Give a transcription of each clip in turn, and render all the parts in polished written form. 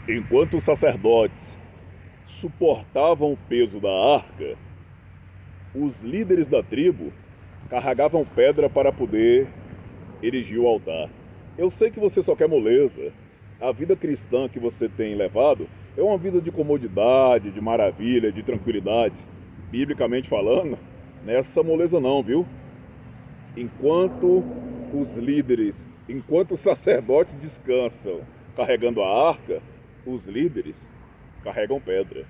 Enquanto os sacerdotes suportavam o peso da arca, os líderes da tribo carregavam pedra para poder erigir o altar. Eu sei que você só quer moleza. A vida cristã que você tem levado é uma vida de comodidade, de maravilha, de tranquilidade. Biblicamente falando, não é essa moleza não, viu? Enquanto enquanto os sacerdotes descansam carregando a arca, os líderes carregam pedra.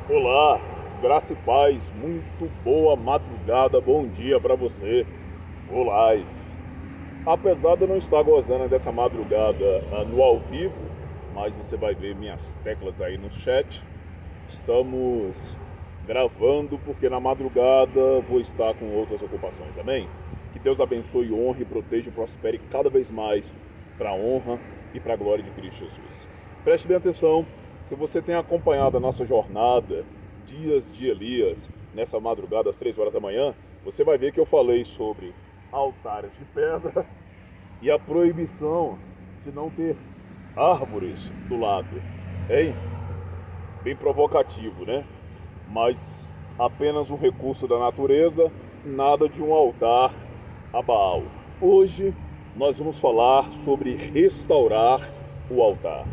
Olá, graça e paz, muito boa madrugada, bom dia para você. Olá. Apesar de eu não estar gozando dessa madrugada no ao vivo, mas você vai ver minhas teclas aí no chat. Estamos gravando porque na madrugada vou estar com outras ocupações, amém? Que Deus abençoe, honre, proteja e prospere cada vez mais para a honra e para a glória de Cristo Jesus. Preste bem atenção, se você tem acompanhado a nossa jornada, Dias de Elias, nessa madrugada às 3 horas da manhã, você vai ver que eu falei sobre altares de pedra e a proibição de não ter árvores do lado. Hein? Bem provocativo, né? Mas apenas um recurso da natureza, nada de um altar a Baal. Hoje nós vamos falar sobre restaurar o altar.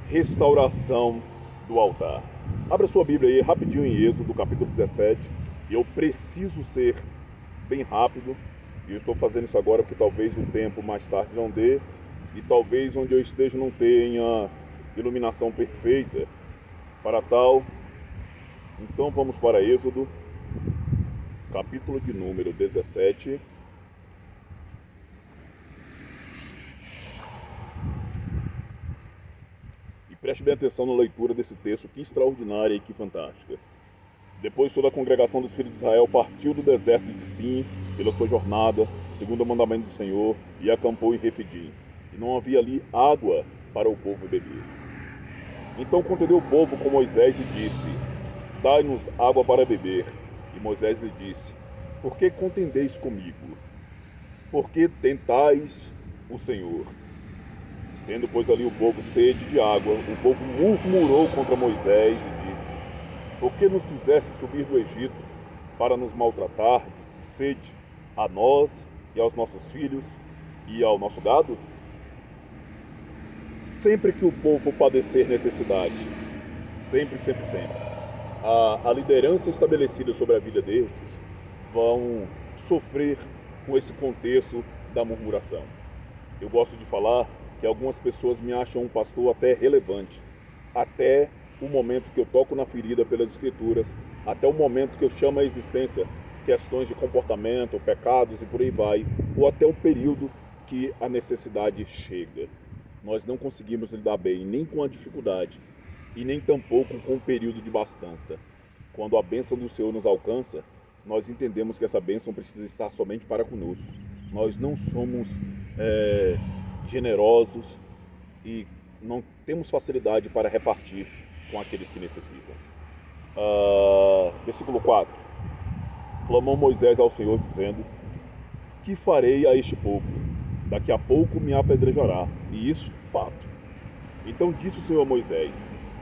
Restauração do altar. Abra sua Bíblia aí rapidinho em Êxodo, capítulo 17. Eu preciso ser bem rápido. E eu estou fazendo isso agora porque talvez o tempo mais tarde não dê. E talvez onde eu esteja não tenha iluminação perfeita para tal. Então vamos para Êxodo, capítulo de número 17. E preste bem atenção na leitura desse texto, que extraordinária e que fantástica. Depois toda a congregação dos filhos de Israel partiu do deserto de Sim pela sua jornada, segundo o mandamento do Senhor, e acampou em Refidim. E não havia ali água para o povo beber. Então contendeu o povo com Moisés e disse: Dai-nos água para beber. E Moisés lhe disse: Por que contendeis comigo? Por que tentais o Senhor? Tendo, pois, ali o povo sede de água, o povo murmurou contra Moisés e disse: Por que nos fizeste subir do Egito para nos maltratar de sede a nós e aos nossos filhos e ao nosso gado? Sempre que o povo padecer necessidade, sempre, a liderança estabelecida sobre a vida desses vão sofrer com esse contexto da murmuração. Eu gosto de falar que algumas pessoas me acham um pastor até relevante, até o momento que eu toco na ferida pelas escrituras, até o momento que eu chamo à existência questões de comportamento, pecados e por aí vai, ou até o período que a necessidade chega. Nós não conseguimos lidar bem nem com a dificuldade e nem tampouco com o período de bastança. Quando a bênção do Senhor nos alcança, nós entendemos que essa bênção precisa estar somente para conosco. Nós não somos generosos e não temos facilidade para repartir com aqueles que necessitam. Versículo 4. Clamou Moisés ao Senhor dizendo: Que farei a este povo? Daqui a pouco me apedrejará. E isso, fato. Então disse o Senhor a Moisés: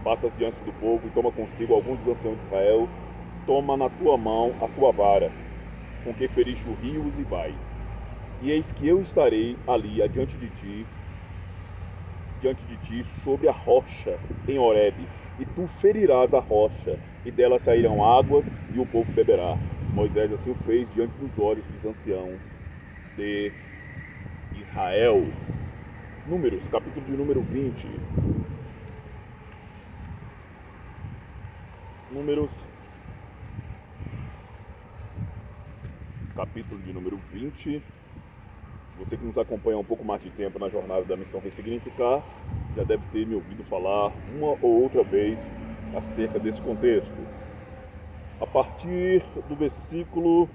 Passa diante do povo e toma consigo alguns dos anciãos de Israel. Toma na tua mão a tua vara, com que feriste os rios, e vai. E eis que eu estarei ali adiante de ti, sobre a rocha em Horebe, e tu ferirás a rocha, e dela sairão águas, e o povo beberá. Moisés assim o fez diante dos olhos dos anciãos de Israel. Números, capítulo de número 20. Números, capítulo de número 20. Você que nos acompanha há um pouco mais de tempo na jornada da missão Ressignificar, já deve ter me ouvido falar uma ou outra vez acerca desse contexto. A partir do versículo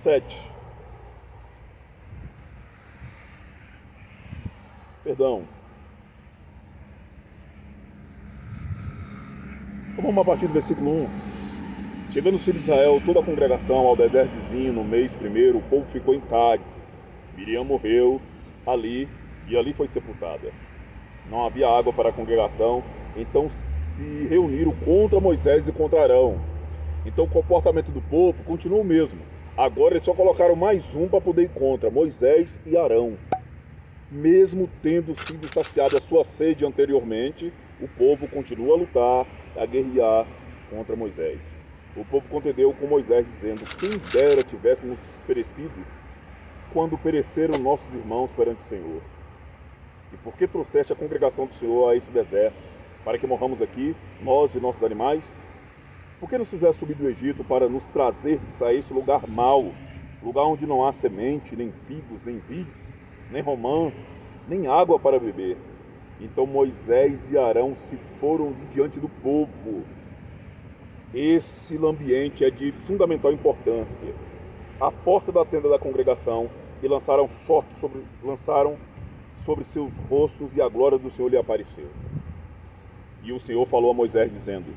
7. Perdão. Então vamos a partir do versículo 1. Chegando os filhos de Israel, toda a congregação ao deserto de Zin, no mês primeiro, o povo ficou em Cádiz. Miriam morreu ali e ali foi sepultada. Não havia água para a congregação, então se reuniram contra Moisés e contra Arão. Então o comportamento do povo continuou o mesmo. Agora eles só colocaram mais um para poder ir contra, Moisés e Arão. Mesmo tendo sido saciado a sua sede anteriormente, o povo continua a lutar, a guerrear contra Moisés. O povo contendeu com Moisés, dizendo: quem dera tivéssemos perecido quando pereceram nossos irmãos perante o Senhor. E por que trouxeste a congregação do Senhor a esse deserto, para que morramos aqui, nós e nossos animais? Por que nos fizeste subir do Egito para nos trazer a esse lugar mau, lugar onde não há semente, nem figos, nem vides, nem romãs, nem água para beber? Então Moisés e Arão se foram de diante do povo. Esse ambiente é de fundamental importância. À porta da tenda da congregação, e lançaram sobre seus rostos, e a glória do Senhor lhe apareceu. E o Senhor falou a Moisés, dizendo: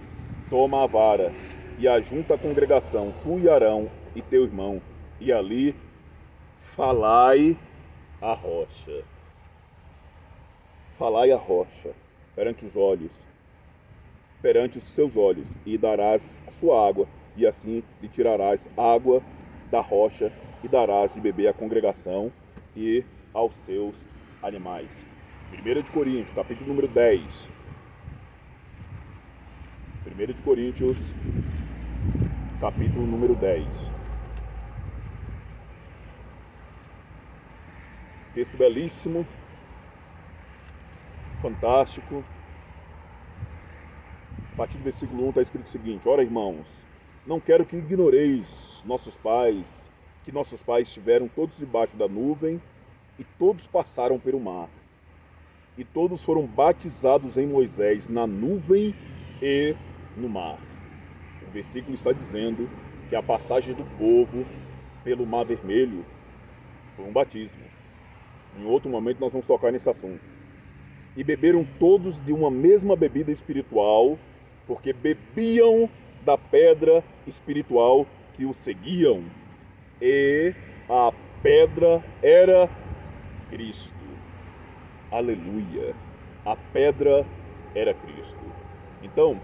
toma a vara e ajunta a congregação, tu e Arão e teu irmão, e ali falai a rocha. Falai a rocha perante os seus olhos, e darás a sua água, e assim lhe tirarás água da rocha, e darás de beber à congregação e aos seus animais. 1 de Coríntios, capítulo número 10. 1 de Coríntios, capítulo número 10. Texto belíssimo, fantástico. A partir do versículo 1 está escrito o seguinte: ora, irmãos, não quero que ignoreis que nossos pais estiveram todos debaixo da nuvem, e todos passaram pelo mar, e todos foram batizados em Moisés na nuvem e no mar. O versículo está dizendo que a passagem do povo pelo Mar Vermelho foi um batismo. Em outro momento nós vamos tocar nesse assunto. E beberam todos de uma mesma bebida espiritual, porque bebiam da pedra espiritual que os seguiam. E a pedra era Cristo. Aleluia. A pedra era Cristo. Então,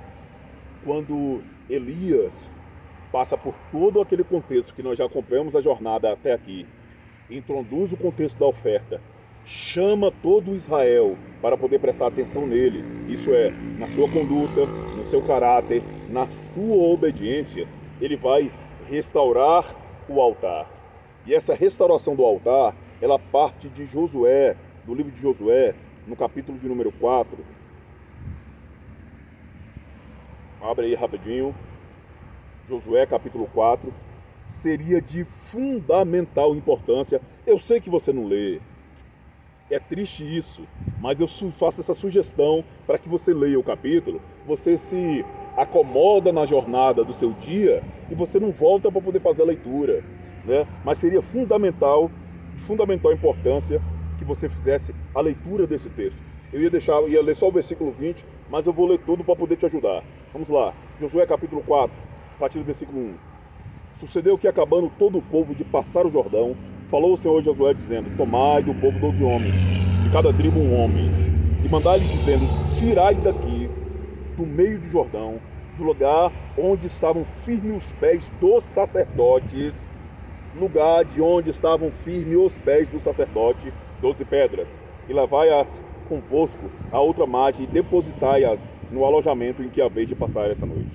quando Elias passa por todo aquele contexto que nós já acompanhamos a jornada até aqui, introduz o contexto da oferta, chama todo Israel para poder prestar atenção nele, isso é, na sua conduta, no seu caráter, na sua obediência, ele vai restaurar o altar. E essa restauração do altar, ela parte de Josué, do livro de Josué, no capítulo de número 4. Abre aí rapidinho. Josué capítulo 4. Seria de fundamental importância. Eu sei que você não lê. É triste isso, mas eu faço essa sugestão para que você leia o capítulo. Você se acomoda na jornada do seu dia e você não volta para poder fazer a leitura, né? Mas seria de fundamental importância que você fizesse a leitura desse texto. Eu ia ler só o versículo 20, mas eu vou ler tudo para poder te ajudar. Vamos lá, Josué capítulo 4, a partir do versículo 1. Sucedeu que, acabando todo o povo de passar o Jordão, falou o Senhor a Josué, dizendo: tomai do povo 12 homens, de cada tribo um homem, e mandai-lhes, dizendo: tirai daqui, do meio do Jordão, do lugar onde estavam firmes os pés dos sacerdotes, lugar de onde estavam firmes os pés do sacerdote, 12 pedras, e levai-as convosco a outra margem, e depositai-as no alojamento em que haveis de passar essa noite.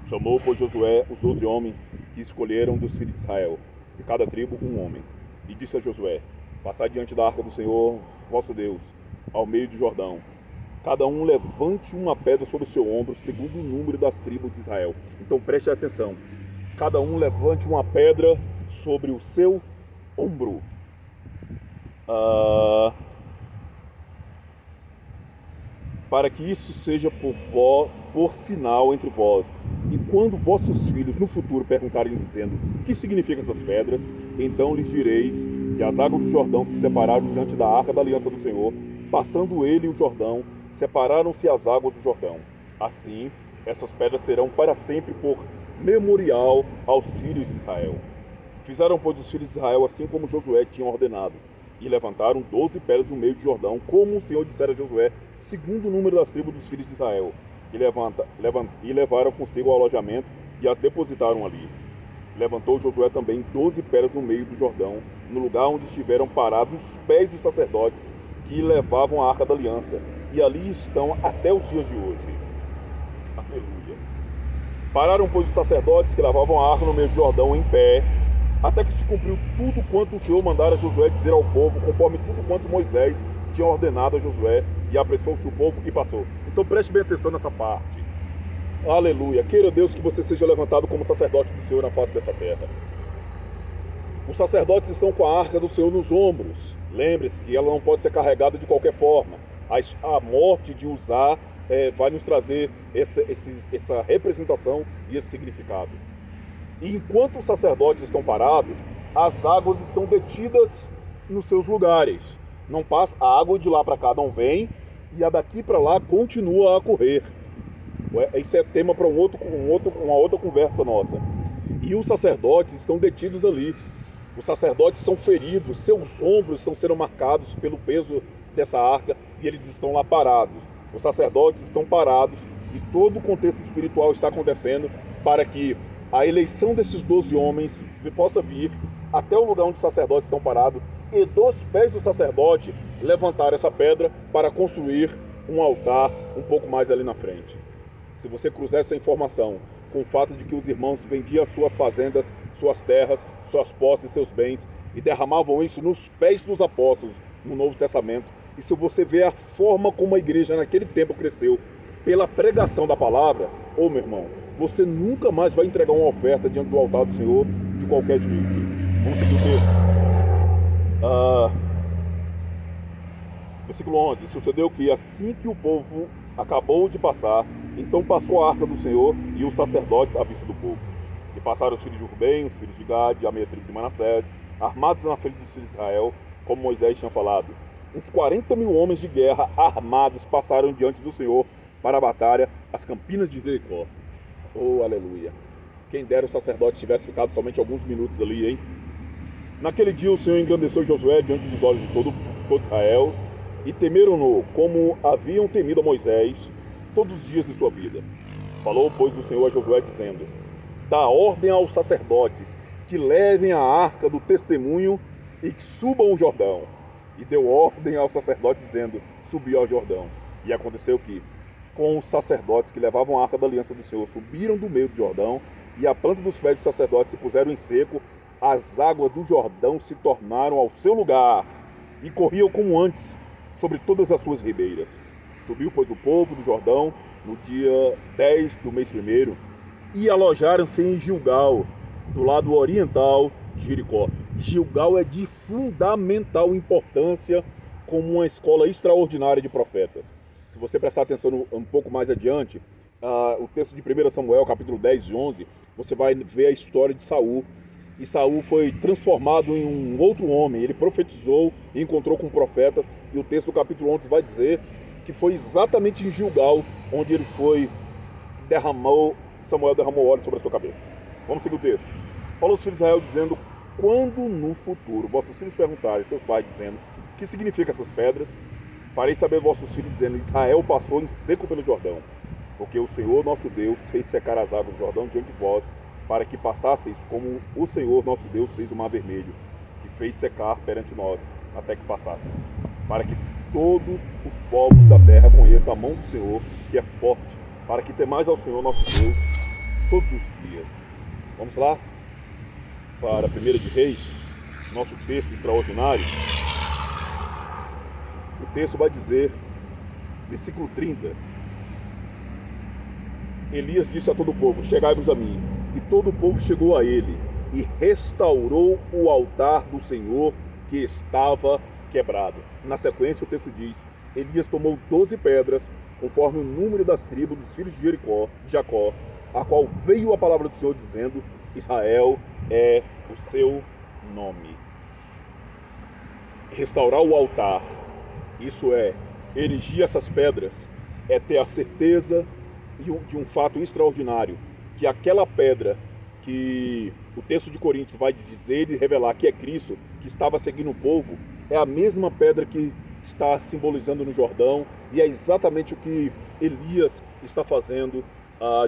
Chamou, pois, Josué os 12 homens que escolheram dos filhos de Israel, de cada tribo um homem, e disse a Josué: passai diante da arca do Senhor vosso Deus, ao meio do Jordão. Cada um levante uma pedra sobre o seu ombro, segundo o número das tribos de Israel. Então preste atenção. Cada um levante uma pedra sobre o seu ombro. Para que isso seja por sinal entre vós, e quando vossos filhos no futuro perguntarem dizendo: que significam essas pedras? Então lhes direis que as águas do Jordão se separaram diante da arca da aliança do Senhor. Passando ele e o Jordão, separaram-se as águas do Jordão. Assim, essas pedras serão para sempre por memorial aos filhos de Israel. Fizeram, pois, os filhos de Israel assim como Josué tinha ordenado, e levantaram 12 pedras no meio do Jordão, como o Senhor dissera a Josué, segundo o número das tribos dos filhos de Israel. E levaram consigo ao alojamento e as depositaram ali. Levantou Josué também 12 pedras no meio do Jordão, no lugar onde estiveram parados os pés dos sacerdotes que levavam a arca da aliança, e ali estão até os dias de hoje. Aleluia. Pararam, pois, os sacerdotes que levavam a arca no meio do Jordão em pé, até que se cumpriu tudo quanto o Senhor mandara Josué dizer ao povo, conforme tudo quanto Moisés tinha ordenado a Josué, e apressou-se o povo e passou. Então preste bem atenção nessa parte. Aleluia. Queira Deus que você seja levantado como sacerdote do Senhor na face dessa terra. Os sacerdotes estão com a arca do Senhor nos ombros. Lembre-se que ela não pode ser carregada de qualquer forma. A morte de Uzá vai nos trazer essa representação e esse significado. E enquanto os sacerdotes estão parados, as águas estão detidas nos seus lugares. Não passa, a água de lá para cá não vem, e a daqui para lá continua a correr. Isso é tema para uma outra conversa nossa. E os sacerdotes estão detidos ali. Os sacerdotes são feridos, seus ombros estão sendo marcados pelo peso dessa arca, e eles estão lá parados. Os sacerdotes estão parados, e todo o contexto espiritual está acontecendo para que a eleição desses 12 homens possa vir até o lugar onde os sacerdotes estão parados, e dos pés do sacerdote levantar essa pedra para construir um altar um pouco mais ali na frente. Se você cruzar essa informação com o fato de que os irmãos vendiam suas fazendas, suas terras, suas posses, seus bens, e derramavam isso nos pés dos apóstolos no Novo Testamento, e se você vê a forma como a igreja naquele tempo cresceu pela pregação da palavra, meu irmão, você nunca mais vai entregar uma oferta diante do altar do Senhor de qualquer jeito. Vamos seguir o texto. Versículo 11. Sucedeu que assim que o povo acabou de passar, então passou a arca do Senhor e os sacerdotes à vista do povo. E passaram os filhos de Rubem, os filhos de Gade, a meia tribo de Manassés, armados na frente dos filhos de Israel, como Moisés tinha falado. Uns 40.000 homens de guerra armados passaram diante do Senhor para a batalha, as campinas de Jericó. Oh, aleluia. Quem dera o sacerdote tivesse ficado somente alguns minutos ali, hein? Naquele dia o Senhor engrandeceu Josué diante dos olhos de todo Israel, e temeram-no como haviam temido a Moisés todos os dias de sua vida. Falou, pois, o Senhor a Josué, dizendo: dá ordem aos sacerdotes que levem a arca do testemunho e que subam o Jordão. E deu ordem aos sacerdotes, dizendo: subiu ao Jordão. E aconteceu que, com os sacerdotes que levavam a arca da aliança do Senhor, subiram do meio do Jordão, e a planta dos pés dos sacerdotes se puseram em seco, as águas do Jordão se tornaram ao seu lugar, e corriam como antes, sobre todas as suas ribeiras. Subiu, pois, o povo do Jordão no dia 10 do mês primeiro, e alojaram-se em Gilgal, do lado oriental de Jericó. Gilgal é de fundamental importância como uma escola extraordinária de profetas. Se você prestar atenção um pouco mais adiante, o texto de 1 Samuel, capítulo 10 e 11, você vai ver a história de Saul. E Saul foi transformado em um outro homem. Ele profetizou e encontrou com profetas. E o texto do capítulo 11 vai dizer que foi exatamente em Gilgal onde ele Samuel derramou óleo sobre a sua cabeça. Vamos seguir o texto. Falou os filhos de Israel dizendo: quando no futuro vossos filhos perguntarem, seus pais dizendo: que significa essas pedras? Farei saber vossos filhos dizendo: Israel passou em seco pelo Jordão, porque o Senhor nosso Deus fez secar as águas do Jordão diante de vós, para que passasseis como o Senhor nosso Deus fez o mar vermelho, que fez secar perante nós, até que passássemos, para que todos os povos da terra conheçam a mão do Senhor, que é forte, para que temais ao Senhor nosso Deus todos os dias. Vamos lá para 1 de Reis, nosso texto extraordinário. O texto vai dizer, versículo 30, Elias disse a todo o povo: chegai-vos a mim. E todo o povo chegou a ele, e restaurou o altar do Senhor que estava quebrado. Na sequência o texto diz: Elias tomou 12 pedras, conforme o número das tribos dos filhos de Jacó, a qual veio a palavra do Senhor dizendo: Israel é o seu nome. Restaurar o altar, isso é erigir essas pedras, é ter a certeza de um fato extraordinário, que aquela pedra que o texto de Coríntios vai dizer e revelar que é Cristo, que estava seguindo o povo, é a mesma pedra que está simbolizando no Jordão, e é exatamente o que Elias está fazendo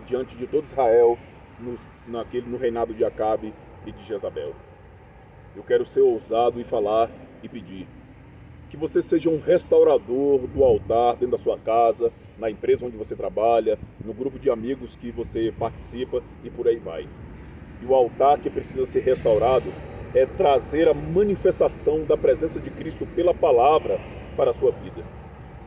diante de todo Israel no reinado de Acabe e de Jezabel. Eu quero ser ousado e falar e pedir que você seja um restaurador do altar dentro da sua casa, na empresa onde você trabalha, no grupo de amigos que você participa e por aí vai. E o altar que precisa ser restaurado é trazer a manifestação da presença de Cristo pela palavra para a sua vida.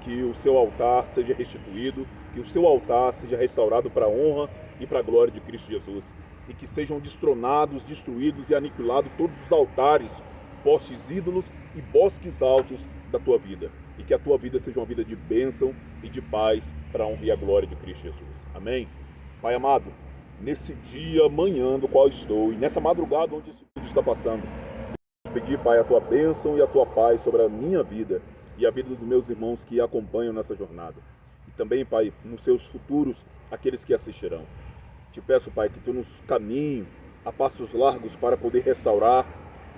Que o seu altar seja restituído, que o seu altar seja restaurado para a honra e para a glória de Cristo Jesus. E que sejam destronados, destruídos e aniquilados todos os altares, postes ídolos e bosques altos da tua vida. E que a tua vida seja uma vida de bênção e de paz para a honra e a glória de Cristo Jesus. Amém? Pai amado, nesse dia, amanhã do qual estou, e nessa madrugada onde esse vídeo está passando, eu pedir, Pai, a tua bênção e a tua paz sobre a minha vida e a vida dos meus irmãos que acompanham nessa jornada. E também, Pai, nos seus futuros, aqueles que assistirão. Te peço, Pai, que tu nos caminhe a passos largos para poder restaurar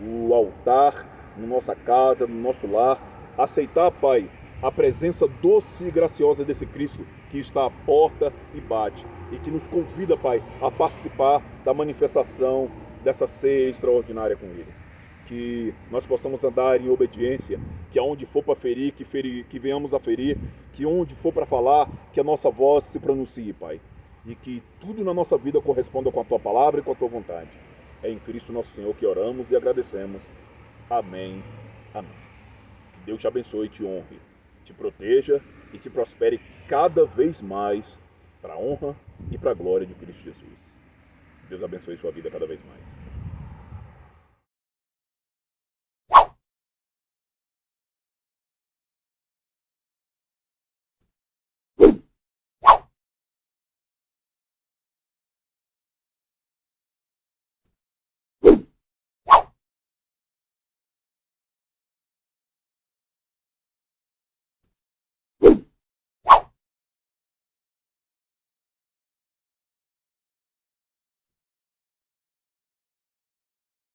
o altar na nossa casa, no nosso lar. Aceitar, Pai, a presença doce e graciosa desse Cristo que está à porta e bate. E que nos convida, Pai, a participar da manifestação dessa ceia extraordinária com Ele. Que nós possamos andar em obediência, que aonde for para ferir, que venhamos a ferir, que onde for para falar, que a nossa voz se pronuncie, Pai. E que tudo na nossa vida corresponda com a Tua palavra e com a Tua vontade. É em Cristo nosso Senhor que oramos e agradecemos. Amém. Amém. Que Deus te abençoe e te honre, te proteja e te prospere cada vez mais para a honra e para a glória de Cristo Jesus. Deus abençoe sua vida cada vez mais.